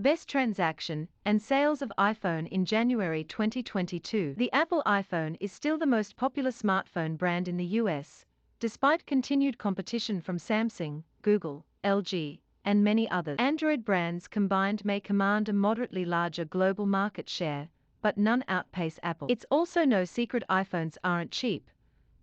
Best transaction and sales of iPhone in January 2022. The Apple iPhone is still the most popular smartphone brand in the US, despite continued competition from Samsung, Google, LG, and many others. Android brands combined may command a moderately larger global market share, but none outpace Apple. It's also no secret iPhones aren't cheap,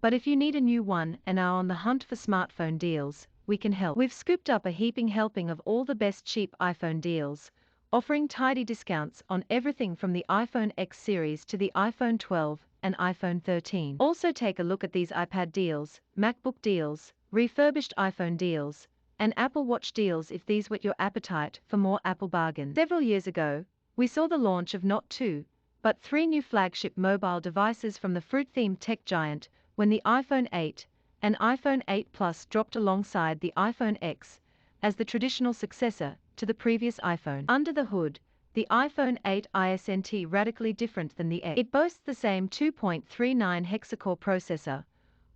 but if you need a new one and are on the hunt for smartphone deals, we can help. We've scooped up a heaping helping of all the best cheap iPhone deals, offering tidy discounts on everything from the iPhone X series to the iPhone 12 and iPhone 13. Also take a look at these iPad deals, MacBook deals, refurbished iPhone deals, and Apple Watch deals if these whet your appetite for more Apple bargains. Several years ago, we saw the launch of not 2, but 3 new flagship mobile devices from the fruit-themed tech giant when the iPhone 8 and iPhone 8 Plus dropped alongside the iPhone X as the traditional successor to the previous iPhone. Under the hood, the iPhone 8 isn't radically different than the X. It boasts the same 2.39 hexacore processor,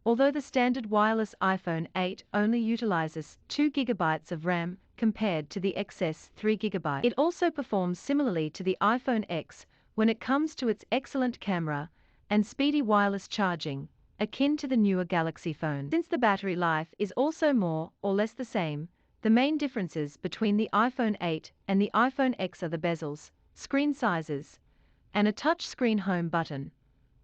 although the standard wireless iPhone 8 only utilizes 2 GB of RAM compared to the XS 3 GB. It also performs similarly to the iPhone X when it comes to its excellent camera and speedy wireless charging, akin to the newer Galaxy phone. Since the battery life is also more or less the same, the main differences between the iPhone 8 and the iPhone X are the bezels, screen sizes, and a touch-screen home button.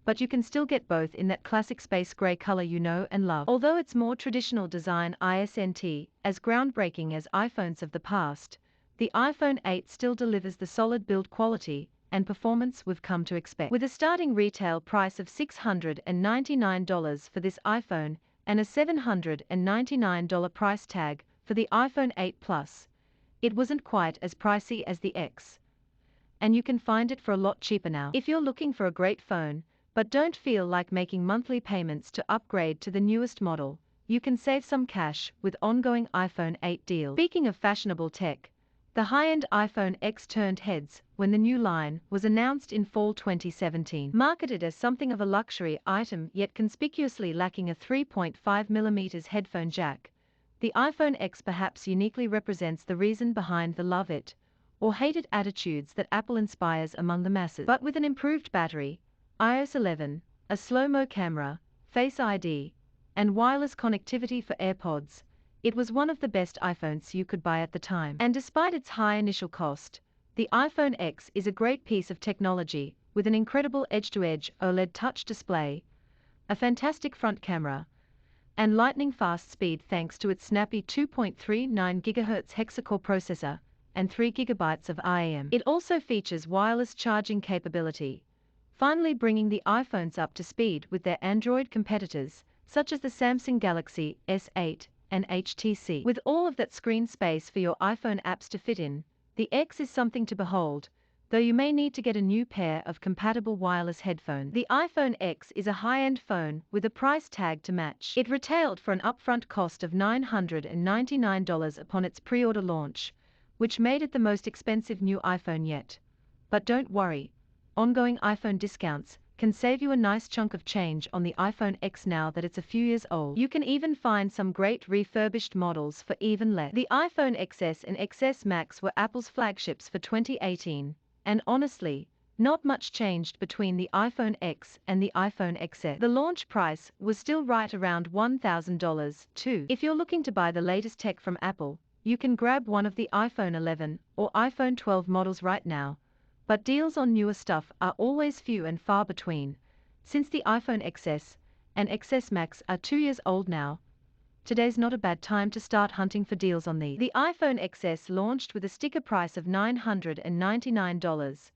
But you can still get both in that classic space gray color you know and love. Although its more traditional design isn't as groundbreaking as iPhones of the past, the iPhone 8 still delivers the solid build quality and performance we've come to expect. With a starting retail price of $699 for this iPhone and a $799 price tag for the iPhone 8 Plus, it wasn't quite as pricey as the X. And you can find it for a lot cheaper now. If you're looking for a great phone, but don't feel like making monthly payments to upgrade to the newest model, you can save some cash with ongoing iPhone 8 deals. Speaking of fashionable tech, the high-end iPhone X turned heads when the new line was announced in fall 2017. Marketed as something of a luxury item yet conspicuously lacking a 3.5mm headphone jack, the iPhone X perhaps uniquely represents the reason behind the love it or hate it attitudes that Apple inspires among the masses. But with an improved battery, iOS 11, a slow-mo camera, Face ID, and wireless connectivity for AirPods, it was one of the best iPhones you could buy at the time. And despite its high initial cost, the iPhone X is a great piece of technology with an incredible edge-to-edge OLED touch display, a fantastic front camera, and lightning-fast speed thanks to its snappy 2.39 GHz hexacore processor and 3 GB of RAM. It also features wireless charging capability, finally bringing the iPhones up to speed with their Android competitors, such as the Samsung Galaxy S8 and HTC. With all of that screen space for your iPhone apps to fit in, the X is something to behold, though you may need to get a new pair of compatible wireless headphones. The iPhone X is a high-end phone with a price tag to match. It retailed for an upfront cost of $999 upon its pre-order launch, which made it the most expensive new iPhone yet. But don't worry, ongoing iPhone discounts can save you a nice chunk of change on the iPhone X now that it's a few years old. You can even find some great refurbished models for even less. The iPhone XS and XS Max were Apple's flagships for 2018, and honestly, not much changed between the iPhone X and the iPhone XS. The launch price was still right around $1,000 too. If you're looking to buy the latest tech from Apple, you can grab one of the iPhone 11 or iPhone 12 models right now. But deals on newer stuff are always few and far between, since the iPhone XS and XS Max are 2 years old now. Today's not a bad time to start hunting for deals on these. The iPhone XS launched with a sticker price of $999,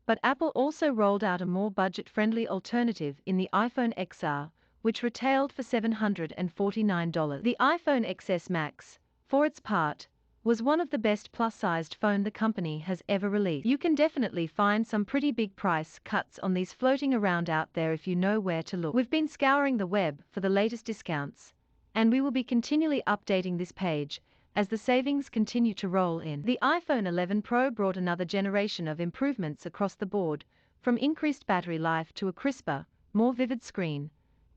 but Apple also rolled out a more budget-friendly alternative in the iPhone XR, which retailed for $749. The iPhone XS Max, for its part, was one of the best plus-sized phone the company has ever released. You can definitely find some pretty big price cuts on these floating around out there if you know where to look. We've been scouring the web for the latest discounts, and we will be continually updating this page as the savings continue to roll in. The iPhone 11 Pro brought another generation of improvements across the board, from increased battery life to a crisper, more vivid screen,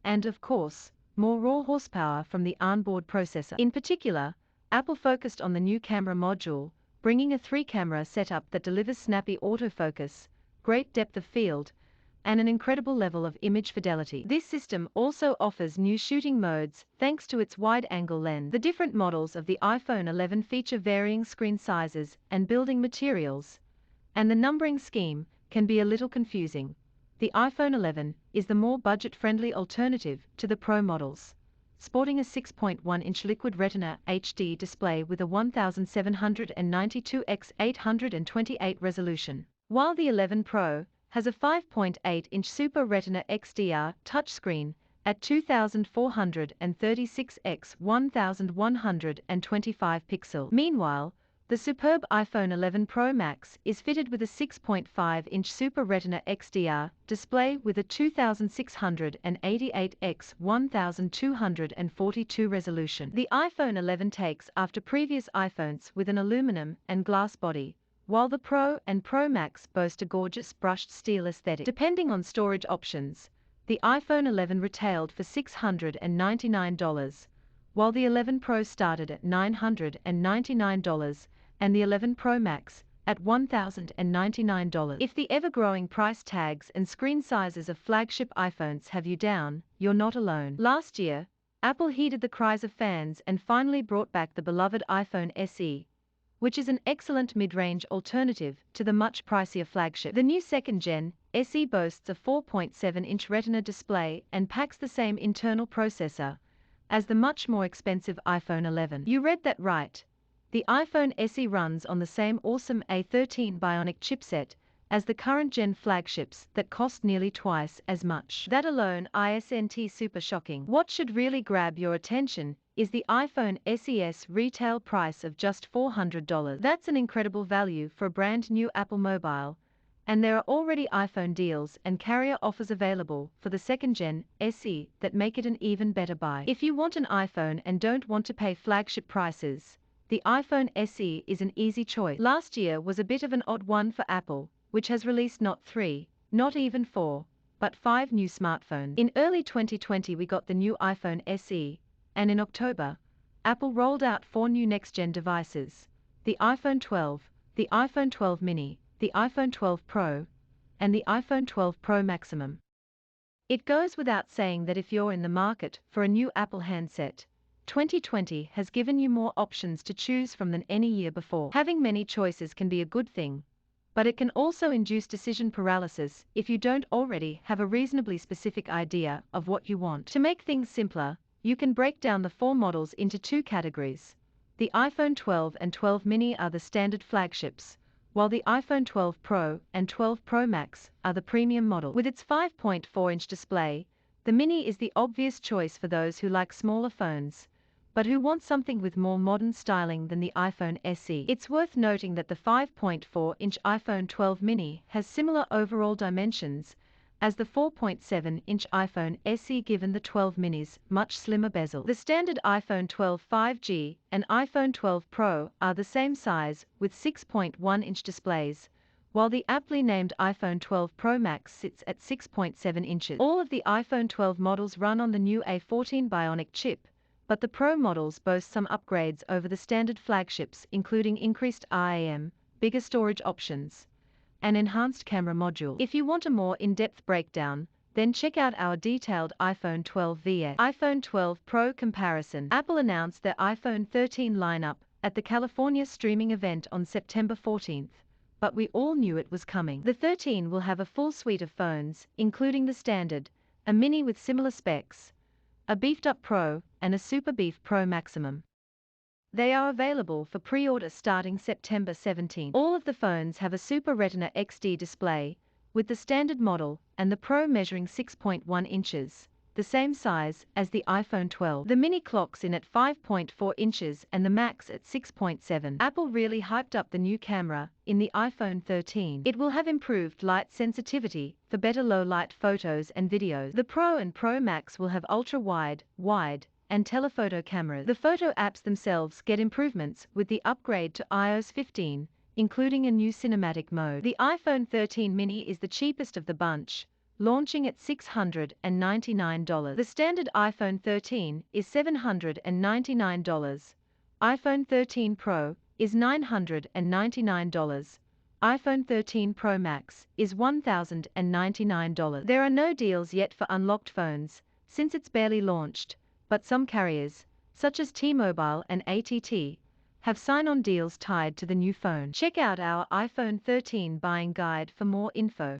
and of course, more raw horsepower from the onboard processor. In particular, Apple focused on the new camera module, bringing a 3-camera setup that delivers snappy autofocus, great depth of field, and an incredible level of image fidelity. This system also offers new shooting modes thanks to its wide-angle lens. The different models of the iPhone 11 feature varying screen sizes and building materials, and the numbering scheme can be a little confusing. The iPhone 11 is the more budget-friendly alternative to the Pro models, sporting a 6.1-inch Liquid Retina HD display with a 1792 x 828 resolution, while the 11 Pro has a 5.8-inch Super Retina XDR touchscreen at 2436 x 1125 pixels. Meanwhile, the superb iPhone 11 Pro Max is fitted with a 6.5-inch Super Retina XDR display with a 2688 x 1242 resolution. The iPhone 11 takes after previous iPhones with an aluminum and glass body, while the Pro and Pro Max boast a gorgeous brushed steel aesthetic. Depending on storage options, the iPhone 11 retailed for $699, while the 11 Pro started at $999, and the 11 Pro Max at $1,099. If the ever-growing price tags and screen sizes of flagship iPhones have you down, you're not alone. Last year, Apple heeded the cries of fans and finally brought back the beloved iPhone SE, which is an excellent mid-range alternative to the much pricier flagship. The new second-gen SE boasts a 4.7-inch Retina display and packs the same internal processor as the much more expensive iPhone 11. You read that right. The iPhone SE runs on the same awesome A13 Bionic chipset as the current-gen flagships that cost nearly twice as much. That alone isn't super shocking. What should really grab your attention is the iPhone SE's retail price of just $400. That's an incredible value for a brand new Apple mobile, and there are already iPhone deals and carrier offers available for the second-gen SE that make it an even better buy. If you want an iPhone and don't want to pay flagship prices, the iPhone SE is an easy choice. Last year was a bit of an odd one for Apple, which has released not 3, not even 4, but 5 new smartphones. In early 2020 we got the new iPhone SE, and in October, Apple rolled out 4 new next-gen devices: the iPhone 12, the iPhone 12 mini, the iPhone 12 Pro, and the iPhone 12 Pro Maximum. It goes without saying that if you're in the market for a new Apple handset, 2020 has given you more options to choose from than any year before. Having many choices can be a good thing, but it can also induce decision paralysis if you don't already have a reasonably specific idea of what you want. To make things simpler, you can break down the 4 models into 2 categories. The iPhone 12 and 12 mini are the standard flagships, while the iPhone 12 Pro and 12 Pro Max are the premium model. With its 5.4-inch display, the mini is the obvious choice for those who like smaller phones, but who want something with more modern styling than the iPhone SE. It's worth noting that the 5.4-inch iPhone 12 mini has similar overall dimensions as the 4.7-inch iPhone SE, given the 12 mini's much slimmer bezel. The standard iPhone 12 5G and iPhone 12 Pro are the same size with 6.1-inch displays, while the aptly named iPhone 12 Pro Max sits at 6.7 inches. All of the iPhone 12 models run on the new A14 Bionic chip, but the Pro models boast some upgrades over the standard flagships, including increased RAM, bigger storage options, and enhanced camera module. If you want a more in-depth breakdown, then check out our detailed iPhone 12 vs. iPhone 12 Pro comparison. Apple announced their iPhone 13 lineup at the California streaming event on September 14th, but we all knew it was coming. The 13 will have a full suite of phones, including the standard, a mini with similar specs, a beefed-up Pro, and a Super Beef Pro Maximum. They are available for pre-order starting September 17. All of the phones have a Super Retina XD display, with the standard model and the Pro measuring 6.1 inches, the same size as the iPhone 12. The mini clocks in at 5.4 inches and the Max at 6.7. Apple really hyped up the new camera in the iPhone 13. It will have improved light sensitivity for better low-light photos and videos. The Pro and Pro Max will have ultra-wide, wide, and telephoto cameras. The photo apps themselves get improvements with the upgrade to iOS 15, including a new cinematic mode. The iPhone 13 mini is the cheapest of the bunch, launching at $699. The standard iPhone 13 is $799. iPhone 13 Pro is $999. iPhone 13 Pro Max is $1,099. There are no deals yet for unlocked phones, since it's barely launched, but some carriers, such as T-Mobile and AT&T, have sign-on deals tied to the new phone. Check out our iPhone 13 buying guide for more info.